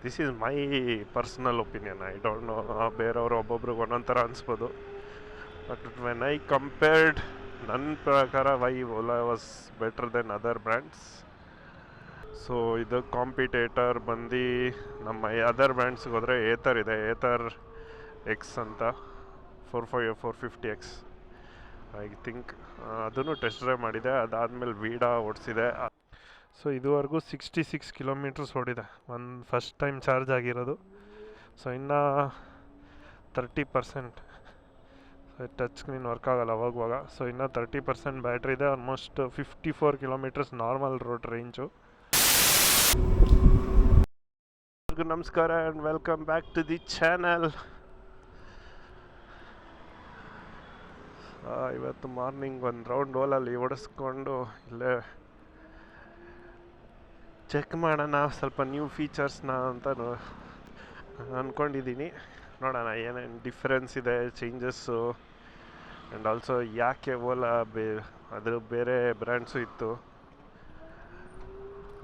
This is my personal opinion. I don't know, ಬೇರೆಯವರು ಒಬ್ಬೊಬ್ರಿಗೆ ಒಂದೊಂದು ಥರ ಅನಿಸ್ಬೋದು. ಬಟ್ ವೆನ್ ಐ ಕಂಪೇರ್ಡ್, ನನ್ನ ಪ್ರಕಾರ why Ola was better then other brands. So ಇದು ಕಾಂಪಿಟೇಟರ್ ಬಂದು ನಮ್ಮ ಅದರ್ ಬ್ರ್ಯಾಂಡ್ಸ್ಗೆ ಹೋದರೆ ಏತರ್ ಇದೆ, ಏತರ್ ಎಕ್ಸ್ ಅಂತ 450X ಐ ಥಿಂಕ್. ಅದನ್ನು ಟೆಸ್ಟ್ ಡ್ರೈವ್ ಮಾಡಿದೆ. ಅದಾದಮೇಲೆ ವೀಡಾ ಓಡಿಸಿದೆ. ಸೊ ಇದುವರೆಗೂ 66 ಕಿಲೋಮೀಟರ್ಸ್ ಓಡಿದೆ, ಒಂದು ಫಸ್ಟ್ ಟೈಮ್ ಚಾರ್ಜ್ ಆಗಿರೋದು. ಸೊ ಇನ್ನು 30%, ಟಚ್ ಸ್ಕ್ರೀನ್ ವರ್ಕ್ ಆಗಲ್ಲ ಅವಾಗವಾಗ. ಸೊ ಇನ್ನು 30% ಬ್ಯಾಟ್ರಿ ಇದೆ. Almost 54 kilometres normal road range. ನಮಸ್ಕಾರ and welcome back to the channel. ಇವತ್ತು ಮಾರ್ನಿಂಗ್ ಒಂದು ರೌಂಡ್ ಓಲಲ್ಲಿ ಓಡಿಸ್ಕೊಂಡು ಇಲ್ಲೇ ಚೆಕ್ ಮಾಡೋಣ ಸ್ವಲ್ಪ ನ್ಯೂ ಫೀಚರ್ಸ್ನ ಅಂತ ಅಂದ್ಕೊಂಡಿದ್ದೀನಿ. ನೋಡೋಣ ಏನೇನು ಡಿಫ್ರೆನ್ಸ್ ಇದೆ, ಚೇಂಜಸ್ಸು, ಆ್ಯಂಡ್ ಆಲ್ಸೋ ಯಾಕೆ ಓಲಾ ಅದು ಬೇರೆ ಬ್ರ್ಯಾಂಡ್ಸು ಇತ್ತು,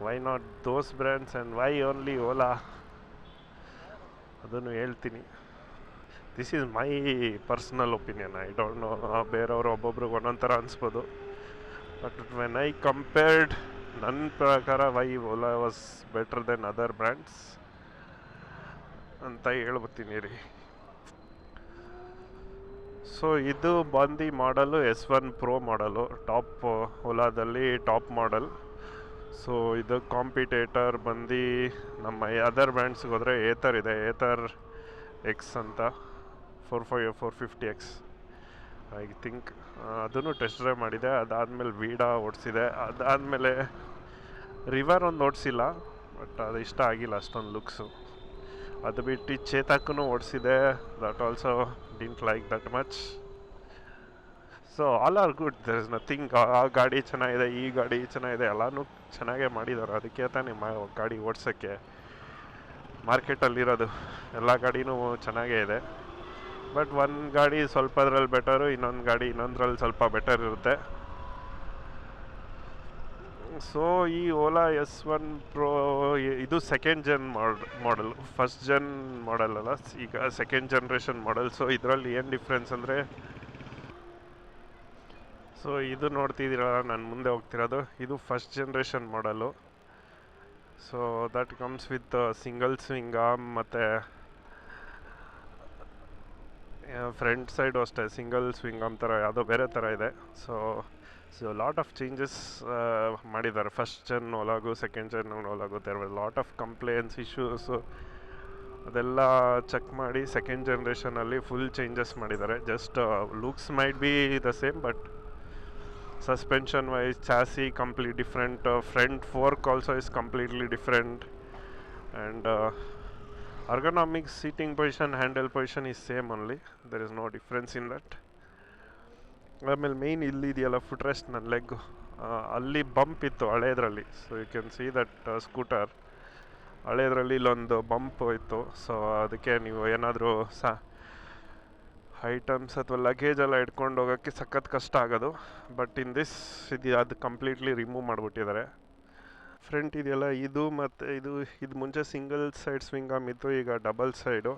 why not those brands and why only Ola, ಅದನ್ನು ಹೇಳ್ತೀನಿ. This is my personal opinion. I don't know, ಬೇರೆಯವರು ಒಬ್ಬೊಬ್ರಿಗೆ ಒಂದೊಂದು ಥರ ಅನಿಸ್ಬೋದು. ಬಟ್ ವೆನ್ ಐ ಕಂಪೇರ್ಡ್, ನನ್ನ ಪ್ರಕಾರ why Ola was better then other brands ಅಂತ ಹೇಳ್ಬಿಡ್ತೀನಿ ರೀ. ಸೊ ಇದು ಬಂದು ಮಾಡಲು S1 Pro ಮಾಡಲು, ಟಾಪ್ ಓಲಾದಲ್ಲಿ ಟಾಪ್ ಮಾಡಲ್. ಸೊ ಇದು ಕಾಂಪಿಟೇಟರ್ ಬಂದು ನಮ್ಮ ಅದರ್ ಬ್ರ್ಯಾಂಡ್ಸ್ಗೆ ಹೋದರೆ ಏತರ್ ಇದೆ, ಏತರ್ ಎಕ್ಸ್ ಅಂತ 450X ಐ ಥಿಂಕ್. ಅದನ್ನು ಟೆಸ್ಟ್ ಡ್ರೈವ್ ಮಾಡಿದೆ. ಅದಾದಮೇಲೆ ವೀಡಾ ಓಡಿಸಿದೆ. ಅದಾದಮೇಲೆ ರಿವರ್ ಒಂದು ಓಡಿಸಿಲ್ಲ, ಬಟ್ ಅದು ಇಷ್ಟ ಆಗಿಲ್ಲ ಅಷ್ಟೊಂದು ಲುಕ್ಸು. ಅದು ಬಿಟ್ಟು ಚೇತಕ್ಕೂ ಓಡಿಸಿದೆ, that also didn't like that much. So all are good, there is nothing. ಆ ಗಾಡಿ ಚೆನ್ನಾಗಿದೆ, ಈ ಗಾಡಿ ಚೆನ್ನಾಗಿದೆ, ಎಲ್ಲನೂ ಚೆನ್ನಾಗೇ ಮಾಡಿದ್ದಾರೆ. ಅದಕ್ಕೆ ತಾನೇ ಗಾಡಿ ಓಡಿಸೋಕ್ಕೆ ಮಾರ್ಕೆಟಲ್ಲಿರೋದು. ಎಲ್ಲ ಗಾಡಿನೂ ಚೆನ್ನಾಗೇ ಇದೆ. ಬಟ್ ಒಂದು ಗಾಡಿ ಸ್ವಲ್ಪದ್ರಲ್ಲಿ ಬೆಟರು, ಇನ್ನೊಂದು ಗಾಡಿ ಇನ್ನೊಂದ್ರಲ್ಲಿ ಸ್ವಲ್ಪ ಬೆಟರ್ ಇರುತ್ತೆ. ಸೊ ಈ ಓಲಾ S1 Pro ಇದು ಸೆಕೆಂಡ್ ಜನ್ ಮಾಡಲ್, ಫಸ್ಟ್ ಜನ್ ಮಾಡಲ್ ಅಲ್ಲ, ಈಗ ಸೆಕೆಂಡ್ ಜನ್ರೇಷನ್ ಮಾಡಲ್. ಸೊ ಇದರಲ್ಲಿ ಏನು ಡಿಫ್ರೆನ್ಸ್ ಅಂದರೆ, ಸೊ ಇದು ನೋಡ್ತಿದ್ದೀರಲ್ಲ ನಾನು ಮುಂದೆ ಹೋಗ್ತಿರೋದು, ಇದು first generation model. So that comes with single swing arm, ಮತ್ತು ಫ್ರಂಟ್ ಸೈಡು ಅಷ್ಟೇ ಸಿಂಗಲ್ ಸ್ವಿಂಗ್ ಆರ್ಮ್ ಥರ ಯಾವುದೋ ಬೇರೆ ಥರ ಇದೆ. ಸೊ ಲಾಟ್ ಆಫ್ ಚೇಂಜಸ್ ಮಾಡಿದ್ದಾರೆ ಫಸ್ಟ್ ಜನ್ ಓಲಾಗೂ ಸೆಕೆಂಡ್ ಜನ್ ಓಲಾಗೂ. There were lot of complaints, issues, ಅದೆಲ್ಲ ಚೆಕ್ ಮಾಡಿ ಸೆಕೆಂಡ್ ಜನ್ರೇಷನಲ್ಲಿ ಫುಲ್ ಚೇಂಜಸ್ ಮಾಡಿದ್ದಾರೆ. Just looks might be the same, but suspension wise chassis complete different, front fork also is completely different, and ergonomics, seating position, handle position is same only. There is no difference in that. ಆಮೇಲೆ main ಇಲ್ಲಿದೆಯಲ್ಲ foot rest, ನನ್ನ leg ಅಲ್ಲಿ bump ಇತ್ತು ಹಳೇದ್ರಲ್ಲಿ. So you can see that scooter ಹಳೇದ್ರಲ್ಲಿ ಇಲ್ಲೊಂದು bump ಇತ್ತು. So ಅದಕ್ಕೆ ನೀವು ಏನಾದರೂ ಐಟಮ್ಸ್ ಅಥವಾ ಲಗೇಜ್ ಎಲ್ಲ ಇಟ್ಕೊಂಡು ಹೋಗೋಕ್ಕೆ ಸಖತ್ ಕಷ್ಟ ಆಗೋದು. ಬಟ್ ಇನ್ ದಿಸ್ ಅದು ಕಂಪ್ಲೀಟ್ಲಿ ರಿಮೂವ್ ಮಾಡಿಬಿಟ್ಟಿದ್ದಾರೆ. ಫ್ರಂಟ್ ಇದೆಯಲ್ಲ ಇದು, ಮತ್ತು ಇದು ಮುಂಚೆ ಸಿಂಗಲ್ ಸೈಡ್ ಸ್ವಿಂಗ್ ಆರ್ಮ್ ಇತ್ತು, ಈಗ ಡಬಲ್ ಸೈಡು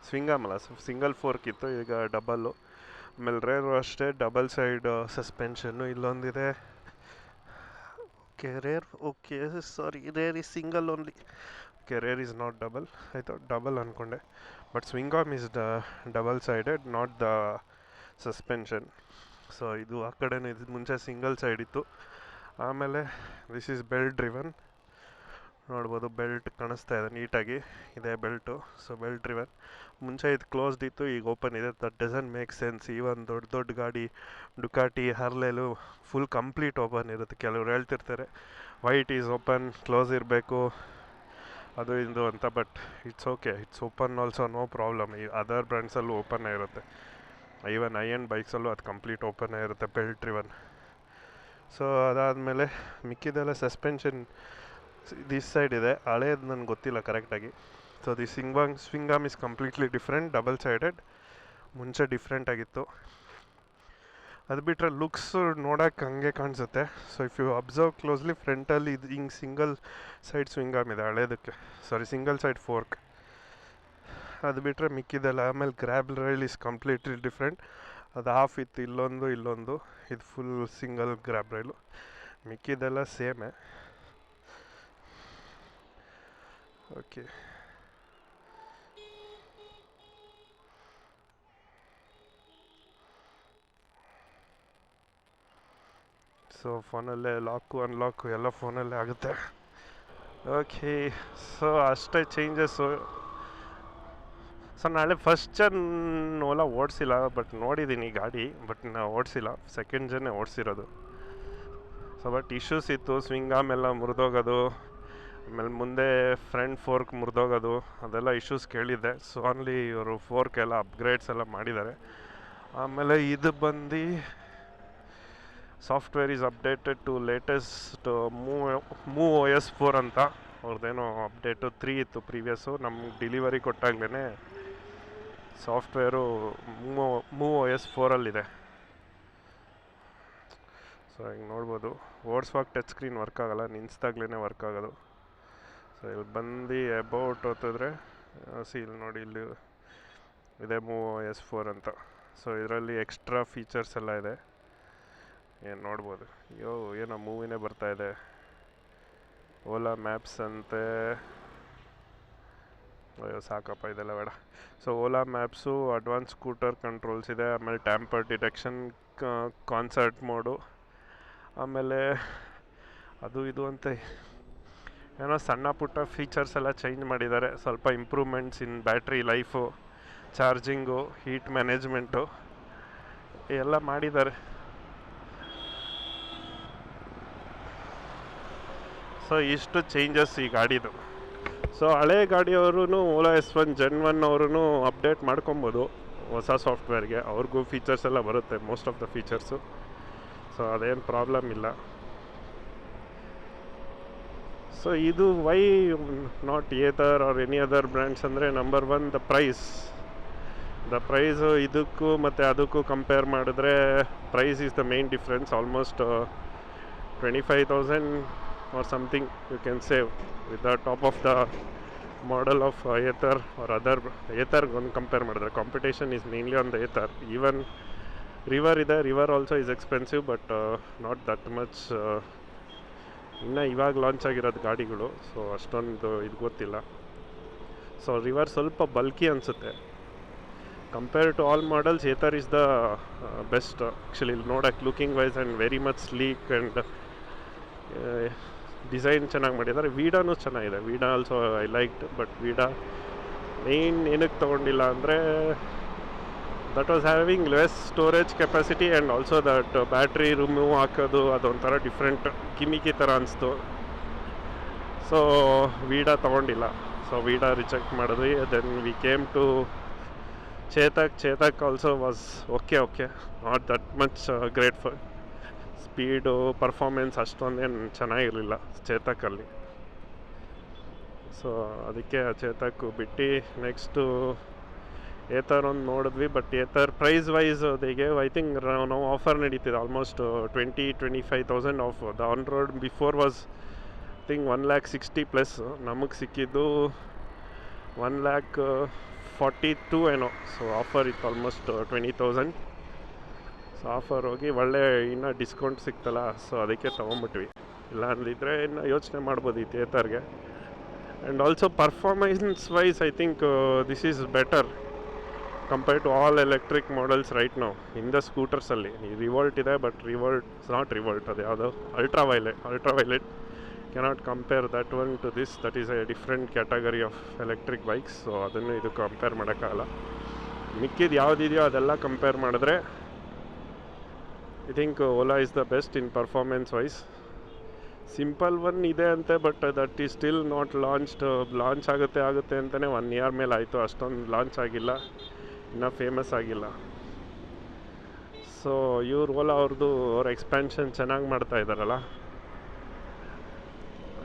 ಸ್ವಿಂಗ್ ಆರ್ಮ್ ಅಲ್ಲ, ಸಿಂಗಲ್ ಫೋರ್ಕ್ ಇತ್ತು, ಈಗ ಡಬಲ್ಲು. ಆಮೇಲೆ ರೇರು ಅಷ್ಟೇ ಡಬಲ್ ಸೈಡ್ ಸಸ್ಪೆನ್ಷನ್ನು. ಇಲ್ಲೊಂದಿದೆ okay sorry, rear is single only. Okay, rear is not double, ಆಯಿತು ಡಬಲ್ ಅಂದ್ಕೊಂಡೆ. But swing arm is double sided, not the suspension. So ಇದು ಆ ಕಡೆನೂ ಇದು ಮುಂಚೆ ಸಿಂಗಲ್ ಸೈಡ್ ಇತ್ತು. ಆಮೇಲೆ ದಿಸ್ ಈಸ್ ಬೆಲ್ಟ್ ಡ್ರಿವನ್, ನೋಡ್ಬೋದು ಬೆಲ್ಟ್ ಕಾಣಿಸ್ತಾ ಇದೆ ನೀಟಾಗಿ ಇದೆ ಬೆಲ್ಟು. So belt driven. ಮುಂಚೆ ಇದು ಕ್ಲೋಸ್ಡ್ ಇತ್ತು, ಈಗ ಓಪನ್ ಇದೆ. That doesn't make sense. Even ದೊಡ್ಡ ದೊಡ್ಡ ಗಾಡಿ ಡುಕಾಟಿ ಹಾರ್ಲೆಲು ಫುಲ್ ಕಂಪ್ಲೀಟ್ ಓಪನ್ ಇರುತ್ತೆ. ಕೆಲವ್ರು ಹೇಳ್ತಿರ್ತಾರೆ ವೈಟ್ ಈಸ್ ಓಪನ್, ಕ್ಲೋಸ್ ಇರಬೇಕು, ಅದು ಇದು ಅಂತ. But it's okay, it's open also, no problem. ಈ ಅದರ್ ಬ್ರ್ಯಾಂಡ್ಸಲ್ಲೂ ಓಪನ್ನೇ ಇರುತ್ತೆ. ಈವನ್ ಐ-ಎಂಡ್ ಬೈಕ್ಸಲ್ಲೂ ಅದು ಕಂಪ್ಲೀಟ್ ಓಪನ್ನೇ ಇರುತ್ತೆ ಬೆಲ್ಟ್ ಡ್ರಿವನ್. ಸೊ ಅದಾದಮೇಲೆ ಮಿಕ್ಕಿದೆಲ್ಲ ಸಸ್ಪೆನ್ಷನ್ ದಿಸ್ ಸೈಡ್ ಇದೆ, ಹಳೇದು ನನಗೆ ಗೊತ್ತಿಲ್ಲ ಕರೆಕ್ಟಾಗಿ. So the swing arm is completely different, double sided. ಮುಂಚೆ ಡಿಫ್ರೆಂಟ್ ಆಗಿತ್ತು. ಅದು ಬಿಟ್ಟರೆ ಲುಕ್ಸ್ ನೋಡೋಕೆ ಹಂಗೆ ಕಾಣಿಸುತ್ತೆ. So if you observe closely ಫ್ರಂಟಲ್ಲಿ ಇದು ಹಿಂಗೆ ಸಿಂಗಲ್ ಸೈಡ್ ಸ್ವಿಂಗ್ ಆರ್ಮ್ ಇದೆ ಹಳೇದಕ್ಕೆ, ಸಾರಿ ಸಿಂಗಲ್ ಸೈಡ್ ಫೋರ್ಕ್. ಅದು ಬಿಟ್ಟರೆ ಮಿಕ್ಕಿದೆಲ್ಲ ಆಮೇಲೆ grab rail is completely different. ಅದು ಹಾಫ್ ಇತ್ತು ಇಲ್ಲೊಂದು ಇದು ಫುಲ್ ಸಿಂಗಲ್ ಗ್ರ್ಯಾಬ್ ರೈಲು. ಮಿಕ್ಕಿದೆಲ್ಲ ಸೇಮೇ. ಓಕೆ, ಸೊ ಫೋನಲ್ಲೇ ಲಾಕು ಅನ್ಲಾಕು ಎಲ್ಲ ಫೋನಲ್ಲೇ ಆಗುತ್ತೆ. ಓಕೆ, ಸೊ ಅಷ್ಟೇ ಚೇಂಜಸ್ಸು. ಸೊ ನಾಳೆ ಫಸ್ಟ್ ಜನ್ ಓಲಾ ಓಡಿಸಿಲ್ಲ, ಬಟ್ ನೋಡಿದ್ದೀನಿ ಗಾಡಿ, ಬಟ್ ನಾವು ಓಡಿಸಿಲ್ಲ, ಸೆಕೆಂಡ್ ಜನ್ನೇ ಓಡಿಸಿರೋದು. ಸೊ ಬಟ್ ಇಶ್ಯೂಸ್ ಇತ್ತು, ಸ್ವಿಂಗ್ ಆಮೆಲ್ಲ ಮುರಿದೋಗೋದು, ಆಮೇಲೆ ಮುಂದೆ ಫ್ರಂಟ್ ಫೋರ್ಕ್ ಮುರಿದೋಗೋದು, ಅದೆಲ್ಲ ಇಶ್ಯೂಸ್ ಕೇಳಿದ್ದೆ. ಸೊ ಓನ್ಲಿ ಇವರು ಫೋರ್ಕ್ ಎಲ್ಲ ಅಪ್ಗ್ರೇಡ್ಸ್ ಎಲ್ಲ ಮಾಡಿದ್ದಾರೆ. ಆಮೇಲೆ ಇದು ಬಂದು software is updated to latest move OS 4 ಅಂತ. ಅವ್ರದ್ದೇನೋ ಅಪ್ಡೇಟು 3 ಇತ್ತು ಪ್ರೀವಿಯಸ್ಸು. ನಮ್ಗೆ ಡಿಲಿವರಿ ಕೊಟ್ಟಾಗ್ಲೇ ಸಾಫ್ಟ್ವೇರು ಮೂವ್ OS 4 ಸೊ ಹಿಂಗೆ ನೋಡ್ಬೋದು. ಓಡಿಸುವಾಗ ಟಚ್ ಸ್ಕ್ರೀನ್ ವರ್ಕ್ ಆಗೋಲ್ಲ, ನಿನ್ಸ್ದಾಗ್ಲೇ ವರ್ಕ್ ಆಗೋದು. ಸೊ ಇಲ್ಲಿ ಬಂದು ಅಬೌಟ್ ಓದಿದ್ರೆ ಇಲ್ಲಿ ನೋಡಿ, ಇಲ್ಲಿ ಇದೆ ಮೂವ್ OS 4 ಅಂತ. ಸೊ ಇದರಲ್ಲಿ ಎಕ್ಸ್ಟ್ರಾ ಫೀಚರ್ಸ್ ಎಲ್ಲ ಇದೆ, ಏನು ನೋಡ್ಬೋದು. ಏನೋ ಮೂವಿನೇ ಬರ್ತಾಯಿದೆ, ಓಲಾ ಮ್ಯಾಪ್ಸ್ ಅಂತೆ. ಅಯ್ಯೋ ಸಾಕಪ್ಪ, ಇದೆಲ್ಲ ಬೇಡ. So Ola maps, advance scooter controls ಇದೆ, ಆಮೇಲೆ ಟ್ಯಾಂಪರ್ ಡಿಟೆಕ್ಷನ್, ಕಾನ್ಸರ್ಟ್ ಮೋಡು, ಆಮೇಲೆ ಅದು ಇದು ಅಂತ ಏನೋ ಸಣ್ಣ ಪುಟ್ಟ ಫೀಚರ್ಸ್ ಎಲ್ಲ ಚೇಂಜ್ ಮಾಡಿದ್ದಾರೆ. ಸ್ವಲ್ಪ improvements in battery life, charging, heat management ಎಲ್ಲ ಮಾಡಿದ್ದಾರೆ. ಸೊ ಇಷ್ಟು ಚೇಂಜಸ್ ಈ ಗಾಡಿದು. ಸೊ ಹಳೆ ಗಾಡಿಯವರು ಓಲಾ S1 Gen 1 ಅವರು ಅಪ್ಡೇಟ್ ಮಾಡ್ಕೊಬೋದು ಹೊಸ ಸಾಫ್ಟ್ವೇರ್ಗೆ, ಅವ್ರಿಗೂ ಫೀಚರ್ಸ್ ಎಲ್ಲ ಬರುತ್ತೆ, most of the features. So ಅದೇನು ಪ್ರಾಬ್ಲಮ್ ಇಲ್ಲ. ಸೊ ಇದು why not either or any other brands ಅಂದರೆ, ನಂಬರ್ 1 ದ ಪ್ರೈಸು ಇದಕ್ಕೂ ಮತ್ತು ಅದಕ್ಕೂ ಕಂಪೇರ್ ಮಾಡಿದ್ರೆ price is the main difference. Almost 25,000 or something you can save with the top of the model of Ather or other. Ather ಒಂದು compare ಮಾಡಿದ್ರೆ competition is mainly on the Ather. Even River ಇದೆ, River also is expensive, but not that much. ಇನ್ನು ಇವಾಗ launch ಆಗಿರೋದು ಗಾಡಿಗಳು, so ಅಷ್ಟೊಂದು ಇದು ಗೊತ್ತಿಲ್ಲ. ಸೊ ರಿವರ್ ಸ್ವಲ್ಪ ಬಲ್ಕಿ ಅನಿಸುತ್ತೆ compare to all models. Ather is the best actually ನೋಡೋಕ್ಕೆ, looking wise and very much sleek and design ಚೆನ್ನಾಗಿ ಮಾಡಿದ್ದಾರೆ. ವೀಡಾನು ಚೆನ್ನಾಗಿದೆ, Vida also I liked. But Vida main ಏನಕ್ಕೆ ತೊಗೊಂಡಿಲ್ಲ ಅಂದರೆ, that was having less storage capacity and also that battery remove ಹಾಕೋದು ಅದೊಂಥರ ಡಿಫ್ರೆಂಟ್ ಕಿಮಿಕಿ ಥರ ಅನಿಸ್ತು. ಸೊ ವೀಡಾ ತೊಗೊಂಡಿಲ್ಲ. ಸೊ ವೀಡಾ ರಿಜೆಕ್ಟ್ ಮಾಡಿದ್ವಿ. Then we came to Chetak also was okay, not that much great for speed, performance ಅಷ್ಟೊಂದೇನು ಚೆನ್ನಾಗಿರಲಿಲ್ಲ ಚೇತಕಲ್ಲಿ. So ಅದಕ್ಕೆ ಚೇತಕ್ ಬಿಟ್ಟು ನೆಕ್ಸ್ಟು Ather ಒಂದು ನೋಡಿದ್ವಿ. ಬಟ್ Ather ಪ್ರೈಸ್ ವೈಸ್ ಅದಕ್ಕೆ ಐ ಥಿಂಕ್ ನಾವು ಆಫರ್ ನಡೀತಿದೆ almost 20-25,000 of. The on road before was I think 1,60,000+. ನಮಗೆ ಸಿಕ್ಕಿದ್ದು 1,42,000 ಏನೋ. ಸೊ ಆಫರ್ ಇತ್ತು ಆಲ್ಮೋಸ್ಟ್ 20,000. ಸೊ ಆಫರ್ ಹೋಗಿ ಒಳ್ಳೆ ಇನ್ನೂ ಡಿಸ್ಕೌಂಟ್ ಸಿಕ್ತಲ್ಲ, ಸೊ ಅದಕ್ಕೆ ತೊಗೊಂಬಿಟ್ವಿ. ಇಲ್ಲ ಅಂದಿದ್ರೆ ಇನ್ನು ಯೋಚನೆ ಮಾಡ್ಬೋದಿತ್ತು Atherಗೆ. And also performance wise I think this is better compare to all electric models right ನಾವು ಇನ್ ದ ಸ್ಕೂಟರ್ಸಲ್ಲಿ. ರಿವೋಲ್ಟ್ ಇದೆ, ಬಟ್ ನಾಟ್ ರಿವೋಲ್ಟ್, ಅದು ಯಾವುದೋ Ultraviolette cannot compare that one to this. That is a different category of electric bikes. So ಅದನ್ನು ಇದು compare ಮಾಡೋಕ್ಕಾಗಲ್ಲ. ಮಿಕ್ಕಿದ್ದು ಯಾವುದಿದೆಯೋ ಅದೆಲ್ಲ ಕಂಪೇರ್ ಮಾಡಿದ್ರೆ I think Ola is the best in performance wise. Simple one ಇದೆ ಅಂತೆ, but that is still not launch ಆಗುತ್ತೆ ಅಂತಲೇ 1 year ಮೇಲೆ ಆಯಿತು, ಅಷ್ಟೊಂದು ಲಾಂಚ್ ಆಗಿಲ್ಲ, ಇನ್ನೂ ಫೇಮಸ್ ಆಗಿಲ್ಲ. ಸೊ ಓಲಾ ಅವ್ರ ಎಕ್ಸ್ಪ್ಯಾನ್ಷನ್ ಚೆನ್ನಾಗಿ ಮಾಡ್ತಾ ಇದ್ದಾರಲ್ಲ.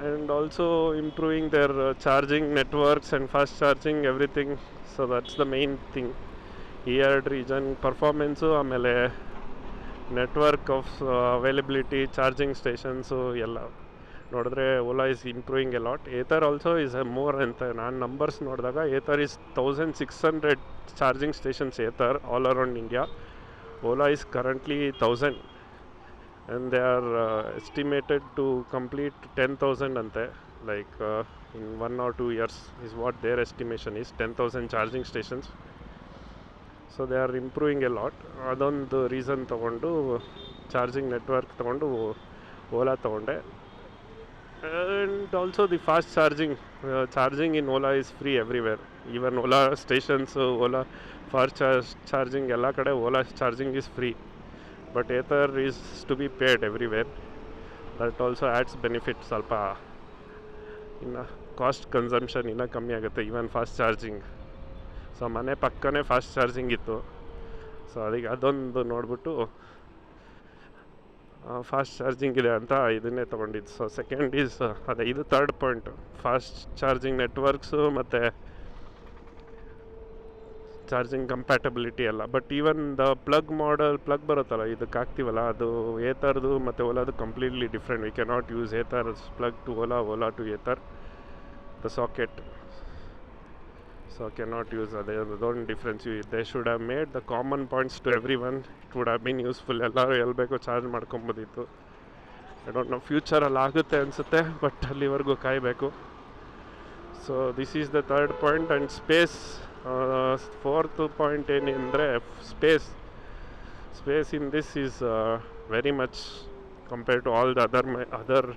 And also improving their charging networks and fast charging everything. So that's the main thing. ಈ 2 ರೀಸನ್, ಪರ್ಫಾರ್ಮೆನ್ಸು ಆಮೇಲೆ network of availability charging stations ಎಲ್ಲ ನೋಡಿದ್ರೆ Ola is improving a lot. Ather also is a more ಅಂತ ನಾನು numbers ನೋಡಿದಾಗ Ather is 1600 charging stations Ather all around India. Ola is currently 1000 and they are estimated to complete 10,000 ante, like in 1 or 2 years is what their estimation is, 10,000 charging stations. So they are improving a lot. ಅದೊಂದು reason ತಗೊಂಡು charging network ತಗೊಂಡು ಓಲಾ ತಗೊಂಡೆ. And also the fast charging in Ola is free everywhere. Even Ola stations, Ola fast charging ಎಲ್ಲ ಕಡೆ Ola charging is free. But Ether is to be paid everywhere. That also adds benefit. ಸ್ವಲ್ಪ ಇನ್ನು cost consumption ಇನ್ನೂ ಕಮ್ಮಿ ಆಗುತ್ತೆ even fast charging. So ಮನೆ ಪಕ್ಕನೇ fast charging ಇತ್ತು. So ಅದಕ್ಕೆ ಅದೊಂದು ನೋಡಿಬಿಟ್ಟು ಫಾಸ್ಟ್ ಚಾರ್ಜಿಂಗ್ ಇದೆ ಅಂತ ಇದನ್ನೇ ತೊಗೊಂಡಿದ್ದು. ಸೊ ಸೆಕೆಂಡ್ ಈಸ್ ಅದೇ ಇದು third point, fast charging networks ಮತ್ತು ಚಾರ್ಜಿಂಗ್ ಕಂಪ್ಯಾಟಬಿಲಿಟಿ ಎಲ್ಲ. ಬಟ್ ಈವನ್ ದ ಪ್ಲಗ್ ಬರುತ್ತಲ್ಲ ಇದಕ್ಕೆ ಹಾಕ್ತೀವಲ್ಲ, ಅದು ಏತರ್ದು ಮತ್ತು ಓಲಾದು completely different. We cannot use Ather plug to Ola to Ather the socket. So cannot use. ಅದೊಂದು difference. They should have made the common points to everyone. It would have been useful. ಎಲ್ಲರೂ ಎಲ್ಲಿ ಬೇಕೋ charge ಮಾಡ್ಕೊಬೋದಿತ್ತು. I don't know ಫ್ಯೂಚರಲ್ಲಿ ಆಗುತ್ತೆ ಅನಿಸುತ್ತೆ, but ಅಲ್ಲಿವರೆಗೂ ಕಾಯಬೇಕು. So this is the third point. And space, fourth point ಏನೆಂದರೆ space in this is very much compare to all the other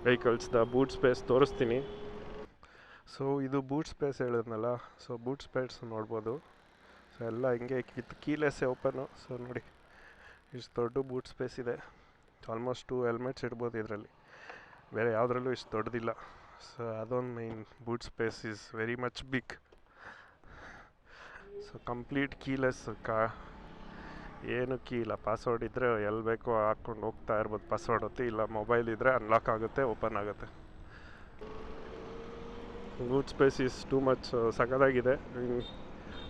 vehicles. The boot space ತೋರಿಸ್ತೀನಿ. ಸೊ ಇದು boot space ಹೇಳಿದ್ನಲ್ಲ, so boot space ನೋಡ್ಬೋದು. So ಎಲ್ಲ ಹಿಂಗೆ ಕೀಲೆಸ್ಸೇ open. So ನೋಡಿ ಇಷ್ಟು ದೊಡ್ಡ ಬೂಟ್ ಸ್ಪೇಸ್ ಇದೆ. ಆಲ್ಮೋಸ್ಟ್ 2 ಹೆಲ್ಮೆಟ್ಸ್ ಇಡ್ಬೋದು ಇದರಲ್ಲಿ. ಬೇರೆ ಯಾವುದ್ರಲ್ಲೂ ಇಷ್ಟು ದೊಡ್ಡದಿಲ್ಲ. ಸೊ ಅದೊಂದು main. Boot space is very much big. So complete keyless, ಏನು ಕೀ ಇಲ್ಲ. ಪಾಸ್ವರ್ಡ್ ಇದ್ದರೆ ಎಲ್ಲಿ ಬೇಕೋ ಹಾಕ್ಕೊಂಡು ಹೋಗ್ತಾ ಇರ್ಬೋದು. ಪಾಸ್ವರ್ಡ್ ಹೊತ್ತಿ, ಇಲ್ಲ ಮೊಬೈಲ್ ಇದ್ದರೆ ಅನ್ಲಾಕ್ ಆಗುತ್ತೆ, ಓಪನ್ ಆಗುತ್ತೆ. Boot space is too much ಸಖತ್ತಾಗಿದೆ.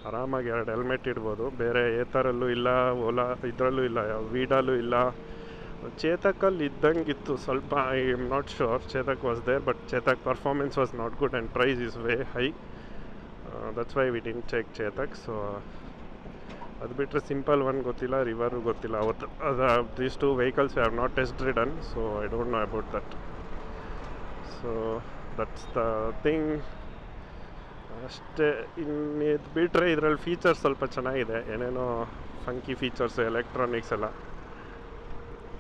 ಆರಾಮಾಗಿ 2 ಹೆಲ್ಮೆಟ್ ಇಡ್ಬೋದು. ಬೇರೆ ಏತರಲ್ಲೂ ಇಲ್ಲ, ಓಲಾ ಇದರಲ್ಲೂ ಇಲ್ಲ, ವೀಡಲ್ಲೂ ಇಲ್ಲ. ಚೇತಕಲ್ಲಿ ಇದ್ದಂಗಿತ್ತು ಸ್ವಲ್ಪ. I am not sure Chetak was there, but Chetak performance was not good and price is way high. That's why we didn't check Chetak. So ಅದು ಬಿಟ್ಟರೆ ಸಿಂಪಲ್ ಒನ್ ಗೊತ್ತಿಲ್ಲ, ರಿವರು ಗೊತ್ತಿಲ್ಲ. ಅವತ್ತು these 2 vehicles have not test ridden, so I don't know about that. So that's the thing ಅಷ್ಟೇ. ಇನ್ನು ಇದು ಬಿಟ್ಟರೆ ಇದರಲ್ಲಿ ಫೀಚರ್ಸ್ ಸ್ವಲ್ಪ ಚೆನ್ನಾಗಿದೆ. ಏನೇನೋ ಫಂಕಿ ಫೀಚರ್ಸ್, ಎಲೆಕ್ಟ್ರಾನಿಕ್ಸ್ ಎಲ್ಲ.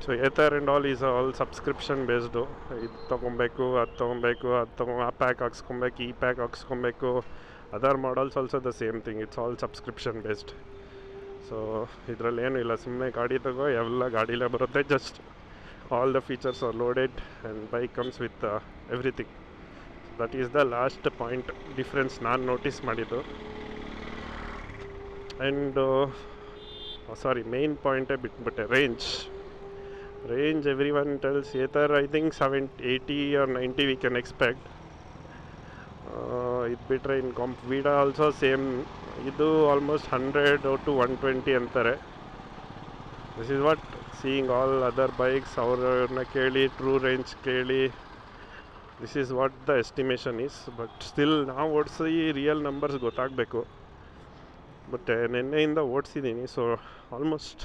So Ather and all is all subscription based. ಇದು ತೊಗೊಬೇಕು, ಆ ಪ್ಯಾಕ್ ಹಾಕ್ಸ್ಕೊಬೇಕು, ಈ ಪ್ಯಾಕ್ ಹಾಕ್ಸ್ಕೊಬೇಕು. Other models also the same thing. It's all subscription based. So ಇದರಲ್ಲಿ ಏನೂ ಇಲ್ಲ, ಸುಮ್ಮನೆ ಗಾಡಿ ತಗೋ, ಎಲ್ಲ ಗಾಡಿಲೇ ಬರುತ್ತೆ. Just all the features are loaded and bike comes with everything. That is the last point difference ನಾನು ನೋಟಿಸ್ ಮಾಡಿದ್ದು. ಆ್ಯಂಡ್ ಸಾರಿ, ಮೇನ್ ಪಾಯಿಂಟೇ ಬಿಟ್ಬಿಟ್ಟೆ. Range everyone tells Ather I think 80 or 90 we can expect. ಇದು ಬಿಟ್ಟರೆ in Vida also same. ಇದು almost 100 to 120 ಅಂತಾರೆ. This is what seeing all other bikes. ಅವ್ರನ್ನ ಕೇಳಿ, ಟ್ರೂ ರೇಂಜ್ ಕೇಳಿ, this is what the estimation is. But still ನಾವು ಓಡಿಸಿ real numbers ಗೊತ್ತಾಗಬೇಕು. ಬಟ್ ನಿನ್ನೆಯಿಂದ ಓಡಿಸಿದ್ದೀನಿ. So almost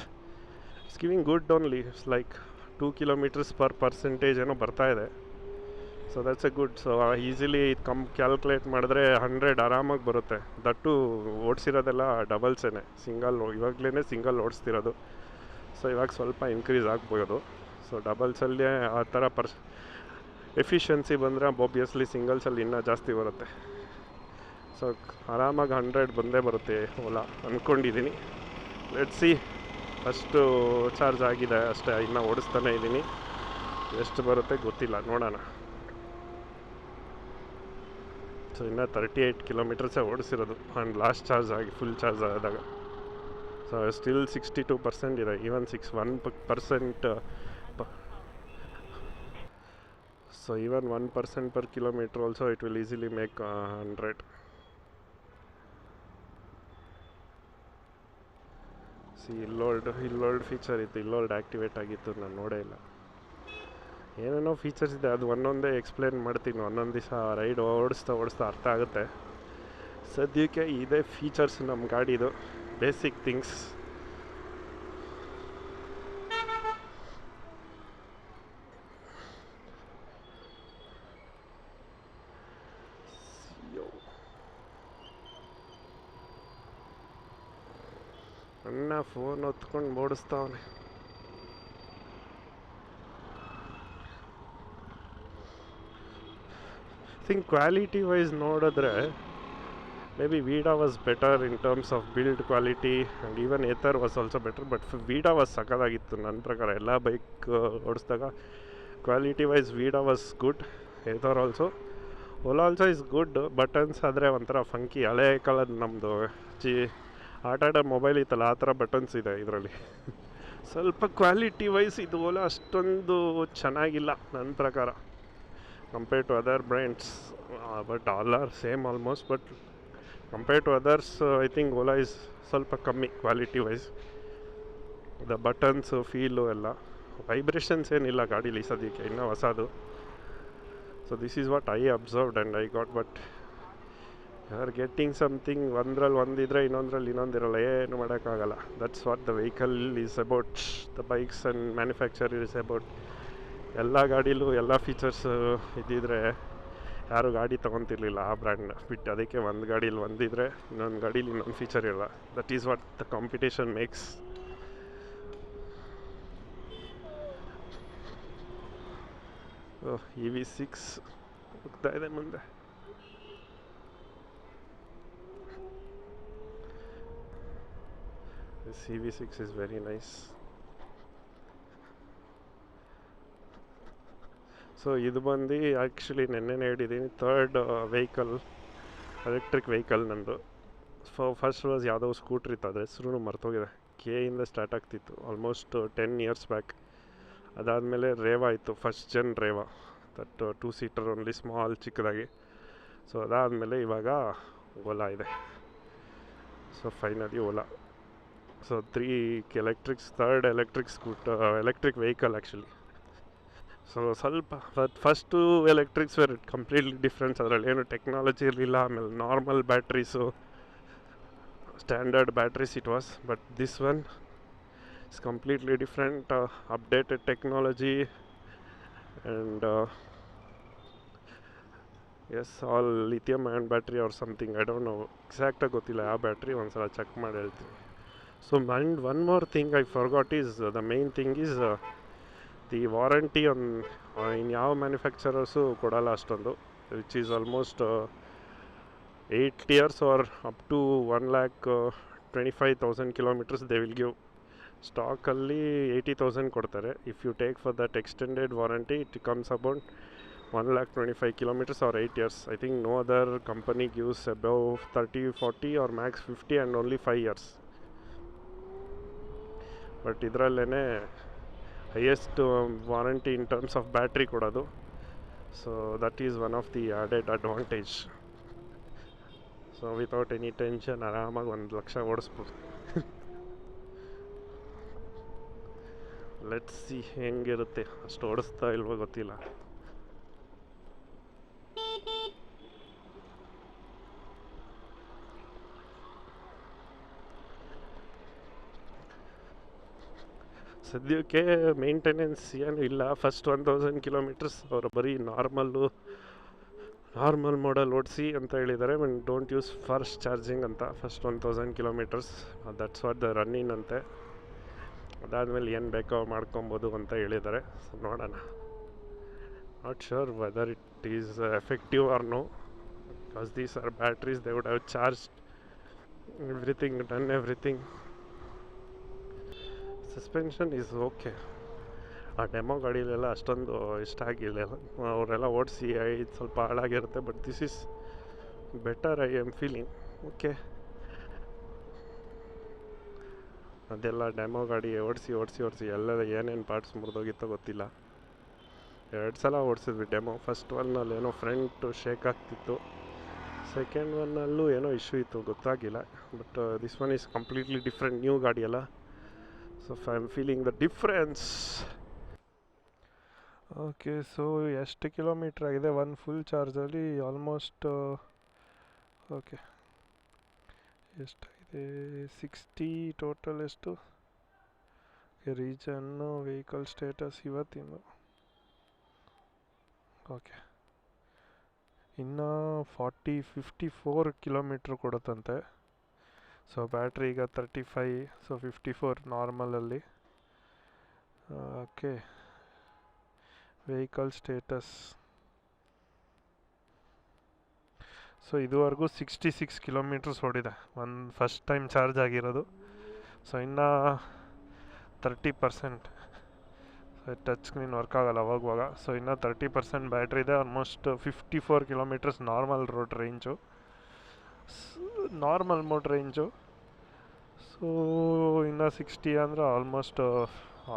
it's giving good only. It's like 2 km/% ಏನೋ ಬರ್ತಾಯಿದೆ. So that's a good. So easily calculate ಮಾಡಿದ್ರೆ 100 ಆರಾಮಾಗಿ ಬರುತ್ತೆ. ದಟ್ಟು ಓಡಿಸಿರೋದೆಲ್ಲ ಡಬಲ್ಸೇ, ಇವಾಗಲೇ ಸಿಂಗಲ್ ಓಡಿಸ್ತಿರೋದು. ಸೊ ಇವಾಗ ಸ್ವಲ್ಪ ಇನ್ಕ್ರೀಸ್ ಆಗ್ಬೋದು. ಸೊ ಡಬಲ್ಸಲ್ಲೇ ಆ ಥರ ಎಫಿಷಿಯನ್ಸಿ ಬಂದರೆ ಒಬ್ವಿಯಸ್ಲಿ ಸಿಂಗಲ್ಸಲ್ಲಿ ಇನ್ನೂ ಜಾಸ್ತಿ ಬರುತ್ತೆ. ಸೊ ಆರಾಮಾಗಿ 100 ಬಂದೇ ಬರುತ್ತೆ ಓಲಾ ಅಂದ್ಕೊಂಡಿದ್ದೀನಿ. Let's see. ಫಸ್ಟು ಚಾರ್ಜ್ ಆಗಿದೆ ಅಷ್ಟೇ, ಇನ್ನೂ ಓಡಿಸ್ತಾನೆ ಇದ್ದೀನಿ. ಎಷ್ಟು ಬರುತ್ತೆ ಗೊತ್ತಿಲ್ಲ, ನೋಡೋಣ. ಸೊ ಇನ್ನೂ 38 ಕಿಲೋಮೀಟರ್ಸೇ ಓಡಿಸಿರೋದು ಆ್ಯಂಡ್ ಲಾಸ್ಟ್ ಚಾರ್ಜ್ ಆಗಿ ಫುಲ್ ಚಾರ್ಜ್ ಆದಾಗ. ಸೊ ಸ್ಟಿಲ್ 62% ಇದೆ. Even 1%. So even 1% per kilometer also it will easily make 100. See hill hold feature ಇತ್ತು, ಇಲ್ಲೋಲ್ಡ್ ಆ್ಯಕ್ಟಿವೇಟ್ ಆಗಿತ್ತು, ನಾನು ನೋಡೇ ಇಲ್ಲ. ಏನೇನೋ ಫೀಚರ್ಸ್ ಇದೆ, ಅದು ಒಂದೊಂದೇ ಎಕ್ಸ್ಪ್ಲೇನ್ ಮಾಡ್ತೀನಿ, ಒಂದೊಂದು ದಿವಸ ರೈಡ್ ಓಡಿಸ್ತಾ ಅರ್ಥ ಆಗುತ್ತೆ. ಸದ್ಯಕ್ಕೆ ಇದೇ ಫೀಚರ್ಸ್ ನಮ್ಮ ಗಾಡಿದು, ಬೇಸಿಕ್ ಥಿಂಗ್ಸ್. ಅಣ್ಣ ಫೋನ್ ಹೊತ್ಕೊಂಡು ಓಡಿಸ್ತಾವನೆ. ಥಿಂಕ್ ಕ್ವಾಲಿಟಿ ವೈಸ್ ನೋಡಿದ್ರೆ maybe Vida was better in terms of build quality and even Ather was also better. But Vida was ಸಖತ್ತಾಗಿತ್ತು ನನ್ನ ಪ್ರಕಾರ. ಎಲ್ಲ ಬೈಕ್ ಓಡಿಸಿದಾಗ quality wise Vida was good. Ather also, Ola also is good. Buttons ಆದರೆ ಒಂಥರ funky, ಹಳೆ ಕಾಲದ ನಮ್ಮದು ಆಟ ಆಡೋ ಮೊಬೈಲ್ ಇತ್ತಲ್ಲ ಆ ಥರ ಬಟನ್ಸ್ ಇದೆ ಇದರಲ್ಲಿ. ಸ್ವಲ್ಪ ಕ್ವಾಲಿಟಿ ವೈಸ್ ಇದು ಓಲಾ ಅಷ್ಟೊಂದು ಚೆನ್ನಾಗಿಲ್ಲ ನನ್ನ ಪ್ರಕಾರ compare to other brands. But all are same almost. But compare to others I think Ola is ಸ್ವಲ್ಪ ಕಮ್ಮಿ quality wise. The buttons feel ಎಲ್ಲ, ವೈಬ್ರೇಷನ್ಸ್ ಏನಿಲ್ಲ ಗಾಡೀಲಿ ಸದ್ಯಕ್ಕೆ, ಇನ್ನೂ ಹೊಸದು. So this is what I observed and I got. But you are getting something, ಒಂದ್ರಲ್ಲಿ ಒಂದಿದ್ರೆ ಇನ್ನೊಂದ್ರಲ್ಲಿ ಇನ್ನೊಂದಿರಲ್ಲ, ಏನು ಮಾಡೋಕ್ಕಾಗಲ್ಲ. That's what the vehicle is about. The bikes and manufacture is about. ಎಲ್ಲ ಗಾಡೀಲೂ ಎಲ್ಲ ಫೀಚರ್ಸ್ ಇದ್ದಿದ್ರೆ ಯಾರು ಗಾಡಿ ತೊಗೊತಿರ್ಲಿಲ್ಲ ಆ ಬ್ರ್ಯಾಂಡ್ನ ಬಿಟ್ಟು. ಅದಕ್ಕೆ ಒಂದು ಗಾಡೀಲಿ ಒಂದಿದ್ರೆ ಇನ್ನೊಂದು ಗಾಡೀಲಿ ಇನ್ನೊಂದು ಫೀಚರ್ ಇರಲ್ಲ. That is what the competition makes. EV6 ಹೋಗ್ತಾ ಇದೆ ಮುಂದೆ. This EV6 is very nice. So ಇದು ಬಂದು ಆ್ಯಕ್ಚುಲಿ ನೆನ್ನೆ ಹೇಳಿದ್ದೀನಿ, ಥರ್ಡ್ ವೆಹಿಕಲ್, ಎಲೆಕ್ಟ್ರಿಕ್ ವೆಹಿಕಲ್ ನಂದು. ಫಸ್ಟ್ ವಾಸ್ ಯಾವುದೋ ಸ್ಕೂಟ್ರ್ ಇತ್ತು, ಅದ್ರ ಹೆಸರು ಮರ್ತೋಗಿದೆ. ಇಂದ ಸ್ಟಾರ್ಟ್ ಆಗ್ತಿತ್ತು ಆಲ್ಮೋಸ್ಟ್ 10 years ಬ್ಯಾಕ್. ಅದಾದಮೇಲೆ ರೇವಾ ಇತ್ತು, first gen Reva, that 2 seater only, small, ಚಿಕ್ಕದಾಗಿ. ಸೊ ಅದಾದಮೇಲೆ ಇವಾಗ ಓಲಾ ಇದೆ. So finally Ola. So 3 electrics, third electric vehicle actually. So ಸ್ವಲ್ಪ first electrics were completely difference. ಅದರಲ್ಲಿ ಏನು ಟೆಕ್ನಾಲಜಿ ಇರಲಿಲ್ಲ. ಆಮೇಲೆ normal batteries, standard batteries it was. But this one is completely different, updated technology and ಎಸ್, all lithium and battery or something, I don't know ಎಕ್ಸಾಕ್ಟಾಗಿ ಗೊತ್ತಿಲ್ಲ ಯಾವ battery, ಒಂದ್ಸಲ check ಮಾಡಿ ಹೇಳ್ತೀನಿ. So and one more thing I forgot is, the main thing is the warranty ಯಾವ manufacturers ಕೊಡಲ್ಲ ಅಷ್ಟೊಂದು, which is almost 8 years or up to 1,25,000 kilometers they will give. ಸ್ಟಾಕಲ್ಲಿ 80,000 ಕೊಡ್ತಾರೆ. If you take for that extended warranty it comes about 1,25,000 kilometers or 8 years. I think no other company gives above 30, 40 or max 50 and only 5 years. But idrallene highest warranty in terms of battery kododu. So that is one of the added advantage. So without any tension ಆರಾಮಾಗಿ 1 lakh ಓಡಿಸ್ಬೋದು. Let's see ಹೆಂಗಿರುತ್ತೆ, ಅಷ್ಟು ಓಡಿಸ್ತಾ ಇಲ್ವೋ ಗೊತ್ತಿಲ್ಲ. ಸದ್ಯಕ್ಕೆ maintenance ಏನು ಇಲ್ಲ. First 1,000 kilometers ಅವರು ಬರೀ ನಾರ್ಮಲ್ ಮೋಡಲ್ ಓಡಿಸಿ ಅಂತ ಹೇಳಿದ್ದಾರೆ. But don't use fast charging ಅಂತ first 1,000 kilometers. That's what the running ಅಂತೆ. ಅದಾದಮೇಲೆ ಏನು ಬೇಕೋ ಮಾಡ್ಕೊಬೋದು ಅಂತ ಹೇಳಿದ್ದಾರೆ. ಸೊ ನೋಡೋಣ. Not sure whether it is effective or no, because these are batteries, they would have charge everything, done everything. Suspension is okay. ಆ ಡೆಮೋ ಗಾಡಿಲೆಲ್ಲ ಅಷ್ಟೊಂದು ಇಷ್ಟ ಆಗಿಲ್ಲ, ಅವರೆಲ್ಲ ಓಡಿಸಿ ಇದು ಸ್ವಲ್ಪ ಹಾಳಾಗಿರುತ್ತೆ. But this is better, I am feeling okay. ಅದೆಲ್ಲ ಡೆಮೋ ಗಾಡಿ ಓಡಿಸಿ ಎಲ್ಲ ಏನೇನು ಪಾರ್ಟ್ಸ್ ಮುರಿದೋಗಿತ್ತೋ ಗೊತ್ತಿಲ್ಲ. 2 ಸಲ ಓಡಿಸಿದ್ವಿ ಡೆಮೋ. ಫಸ್ಟ್ ಒನ್ನಲ್ಲಿ ಏನೋ ಫ್ರಂಟ್ ಶೇಕ್ ಆಗ್ತಿತ್ತು, ಸೆಕೆಂಡ್ ಒನ್ನಲ್ಲೂ ಏನೋ ಇಶ್ಯೂ ಇತ್ತು, ಗೊತ್ತಾಗಿಲ್ಲ. But this one is completely different, new ಗಾಡಿ ಅಲ್ಲ. So I am feeling the difference. Okay, so ಎಷ್ಟು ಕಿಲೋಮೀಟ್ರ್ ಆಗಿದೆ ಒಂದು ಫುಲ್ ಚಾರ್ಜಲ್ಲಿ? ಆಲ್ಮೋಸ್ಟ್ ಓಕೆ, ಎಷ್ಟಾಗಿದೆ? 60 ಟೋಟಲ್. ಎಷ್ಟು ರೀಜನ್ನು ವೆಹಿಕಲ್ ಸ್ಟೇಟಸ್ ಇವತ್ತಿಂದು? ಓಕೆ, ಇನ್ನು 54 ಕಿಲೋಮೀಟ್ರ್ ಕೊಡುತ್ತಂತೆ. ಸೊ ಬ್ಯಾಟ್ರಿ ಈಗ 35, ಸೊ 54 ನಾರ್ಮಲಲ್ಲಿ. Okay, vehicle status. ಸೊ ಇದುವರೆಗೂ 66 ಕಿಲೋಮೀಟರ್ಸ್ ಓಡಿದೆ ಒಂದು ಫಸ್ಟ್ ಟೈಮ್ ಚಾರ್ಜ್ ಆಗಿರೋದು. ಸೊ ಇನ್ನು 30%. ಸೊ ಟಚ್ ಸ್ಕ್ರೀನ್ ವರ್ಕ್ ಆಗಲ್ಲ ಅವಾಗುವಾಗ. ಸೊ ಇನ್ನು 30% ಬ್ಯಾಟ್ರಿ ಇದೆ. Almost 54 kilometres normal road range, normal mode range. So ಇನ್ನು 60 ಅಂದರೆ ಆಲ್ಮೋಸ್ಟ್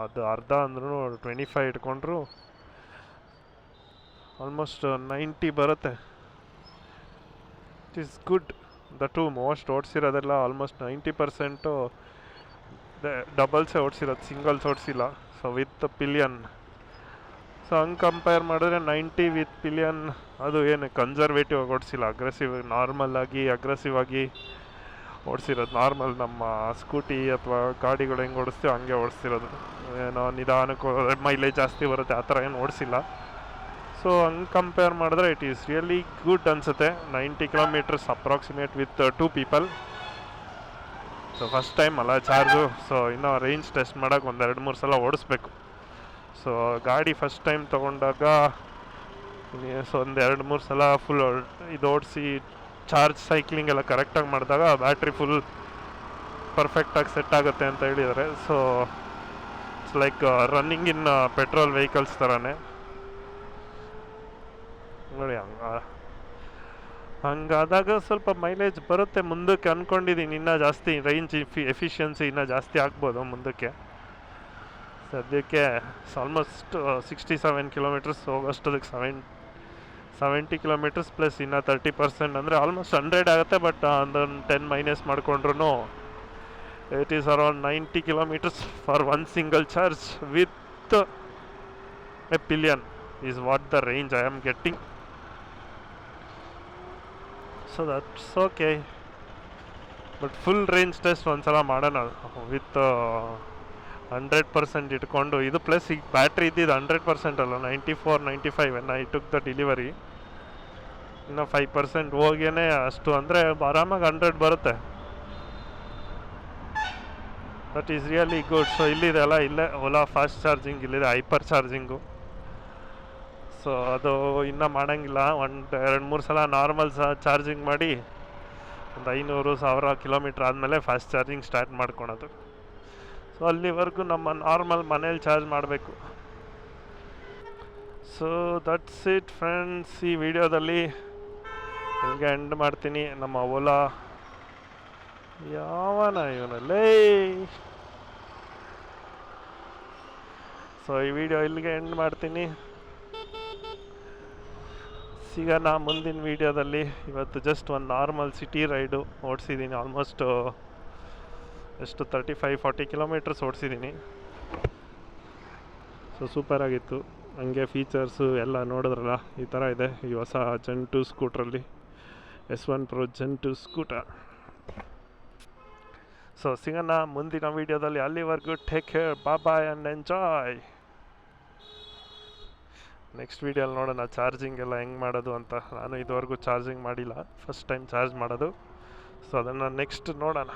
ಅದು ಅರ್ಧ ಅಂದ್ರೂ 25 ಇಟ್ಕೊಂಡ್ರು ಆಲ್ಮೋಸ್ಟ್ 90 ಬರುತ್ತೆ. It is good. The to most ಓಡಿಸಿರೋದೆಲ್ಲ ಆಲ್ಮೋಸ್ಟ್ 90% ಡಬಲ್ಸೇ ಓಡಿಸಿರೋದು, ಸಿಂಗಲ್ಸ್ ಓಡಿಸಿಲ್ಲ. So with pillion. ಸೊ ಹಂಗೆ ಕಂಪೇರ್ ಮಾಡಿದ್ರೆ 90 ವಿತ್ ಪಿಲಿಯನ್ ಅದು ಏನು ಕನ್ಸರ್ವೇಟಿವ್ ಆಗಿ ಓಡಿಸಿಲ್ಲ, ನಾರ್ಮಲ್ ಆಗಿ ಅಗ್ರೆಸಿವ್ ಆಗಿ ಓಡಿಸಿರೋದು. ನಾರ್ಮಲ್ ನಮ್ಮ ಸ್ಕೂಟಿ ಅಥವಾ ಗಾಡಿಗಳು ಹೆಂಗೆ ಓಡಿಸ್ತೀವೋ ಹಂಗೆ ಓಡಿಸ್ತಿರೋದು. ಏನೋ ನಿಧಾನಕ್ಕೆ ಮೈಲೇಜ್ ಜಾಸ್ತಿ ಬರುತ್ತೆ ಆ ಥರ ಏನು ಓಡಿಸಿಲ್ಲ. ಸೊ ಹಂಗೆ ಕಂಪೇರ್ ಮಾಡಿದ್ರೆ ಇಟ್ ಈಸ್ ರಿಯಲಿ ಗುಡ್ ಅನಿಸುತ್ತೆ. 90 kilometres approximate with 2 people. So first time ಅಲ್ಲ ಚಾರ್ಜು. ಸೊ ಇನ್ನೂ ರೇಂಜ್ ಟೆಸ್ಟ್ ಮಾಡೋಕೆ 1-2-3 ಸಲ ಓಡಿಸ್ಬೇಕು. ಸೊ ಗಾಡಿ ಫಸ್ಟ್ ಟೈಮ್ ತೊಗೊಂಡಾಗ ಸೊ 1-2-3 ಸಲ ಫುಲ್ ಇದು ಓಡಿಸಿ ಚಾರ್ಜ್ ಸೈಕ್ಲಿಂಗ್ ಎಲ್ಲ ಕರೆಕ್ಟಾಗಿ ಮಾಡಿದಾಗ ಬ್ಯಾಟ್ರಿ ಫುಲ್ ಪರ್ಫೆಕ್ಟಾಗಿ ಸೆಟ್ ಆಗುತ್ತೆ ಅಂತ ಹೇಳಿದ್ದಾರೆ. So it's like running in petrol vehicles ಥರನೇ ನೋಡಿ. ಹಂಗಾದಾಗ ಸ್ವಲ್ಪ ಮೈಲೇಜ್ ಬರುತ್ತೆ ಮುಂದಕ್ಕೆ ಅಂದ್ಕೊಂಡಿದ್ದೀನಿ. ಇನ್ನೂ ಜಾಸ್ತಿ ರೇಂಜ್ ಎಫಿಷಿಯನ್ಸಿ ಇನ್ನೂ ಜಾಸ್ತಿ ಆಗ್ಬೋದು ಮುಂದಕ್ಕೆ. ಸದ್ಯಕ್ಕೆ ಆಲ್ಮೋಸ್ಟ್ 67 ಕಿಲೋಮೀಟರ್ಸ್ ಹೋಗೋಷ್ಟೊದಕ್ಕೆ 70 ಕಿಲೋಮೀಟರ್ಸ್ ಪ್ಲಸ್ ಇನ್ನು 30% ಅಂದರೆ ಆಲ್ಮೋಸ್ಟ್ 100 ಆಗುತ್ತೆ. ಬಟ್ ಅದನ್ನು 10 ಮೈನಸ್ ಮಾಡಿಕೊಂಡ್ರು it is around 90 kilometres for one single charge with a pillion is what the range I am getting. So that's okay. But full range test ಒಂದ್ಸಲ ಮಾಡೋಣ with 100% ಇಟ್ಕೊಂಡು. ಇದು plus ಈಗ ಬ್ಯಾಟ್ರಿ ಇದ್ದಿದ್ದು 100% ಅಲ್ಲ, 94-95 when I took the delivery. ಇನ್ನು 5% ಹೋಗೇನೆ ಅಷ್ಟು ಅಂದರೆ ಆರಾಮಾಗಿ 100 ಬರುತ್ತೆ. That is really good. So ಇಲ್ಲಿದೆ ಅಲ್ಲ, ಇಲ್ಲೇ ಓಲಾ ಫಾಸ್ಟ್ ಚಾರ್ಜಿಂಗ್ ಇಲ್ಲಿದೆ, ಹೈಪರ್ ಚಾರ್ಜಿಂಗು. ಸೊ ಅದು ಇನ್ನೂ ಮಾಡೋಂಗಿಲ್ಲ. 1-2-3 ಸಲ ನಾರ್ಮಲ್ ಚಾರ್ಜಿಂಗ್ ಮಾಡಿ ಒಂದು 500-1000 ಕಿಲೋಮೀಟ್ರ್ ಆದಮೇಲೆ ಫಾಸ್ಟ್ ಚಾರ್ಜಿಂಗ್ ಸ್ಟಾರ್ಟ್ ಮಾಡ್ಕೊಳೋದು. ಸೊ ಅಲ್ಲಿವರೆಗೂ ನಮ್ಮ ನಾರ್ಮಲ್ ಮನೇಲಿ ಚಾರ್ಜ್ ಮಾಡಬೇಕು. So that's it friends. ಈ ವಿಡಿಯೋದಲ್ಲಿ ಹಿಂಗೆ ಎಂಡ್ ಮಾಡ್ತೀನಿ. ನಮ್ಮ ಓಲಾ ಯಾವನ ಇವನಲ್ಲೇ. ಸೊ ಈ ವಿಡಿಯೋ ಇಲ್ಲಿಗೆ ಎಂಡ್ ಮಾಡ್ತೀನಿ. ಸಿಗೋಣ ಮುಂದಿನ ವೀಡಿಯೋದಲ್ಲಿ. ಇವತ್ತು ಜಸ್ಟ್ ಒಂದು ನಾರ್ಮಲ್ ಸಿಟಿ ರೈಡು ಓಡಿಸಿದ್ದೀನಿ. ಆಲ್ಮೋಸ್ಟ್ ಎಷ್ಟು 35-40 ಕಿಲೋಮೀಟರ್ಸ್ ಓಡಿಸಿದ್ದೀನಿ. ಸೊ ಸೂಪರಾಗಿತ್ತು. ಹಂಗೆ ಫೀಚರ್ಸು ಎಲ್ಲ ನೋಡಿದ್ರಲ್ಲ, ಈ ಥರ ಇದೆ ಈ ಹೊಸ Gen 2 ಸ್ಕೂಟ್ರಲ್ಲಿ, S1 Pro Gen 2 scooter. So ಸಿಗೋಣ ಮುಂದಿನ ವೀಡಿಯೋದಲ್ಲಿ. ಅಲ್ಲಿವರೆಗೂ take care, bye and enjoy. Next ವೀಡಿಯೋಲ್ಲಿ ನೋಡೋಣ ಚಾರ್ಜಿಂಗ್ ಎಲ್ಲ ಹೆಂಗೆ ಮಾಡೋದು ಅಂತ. ನಾನು ಇದುವರೆಗೂ ಚಾರ್ಜಿಂಗ್ ಮಾಡಿಲ್ಲ, ಫಸ್ಟ್ ಟೈಮ್ ಚಾರ್ಜ್ ಮಾಡೋದು. ಸೊ ಅದನ್ನು ನೆಕ್ಸ್ಟ್ ನೋಡೋಣ.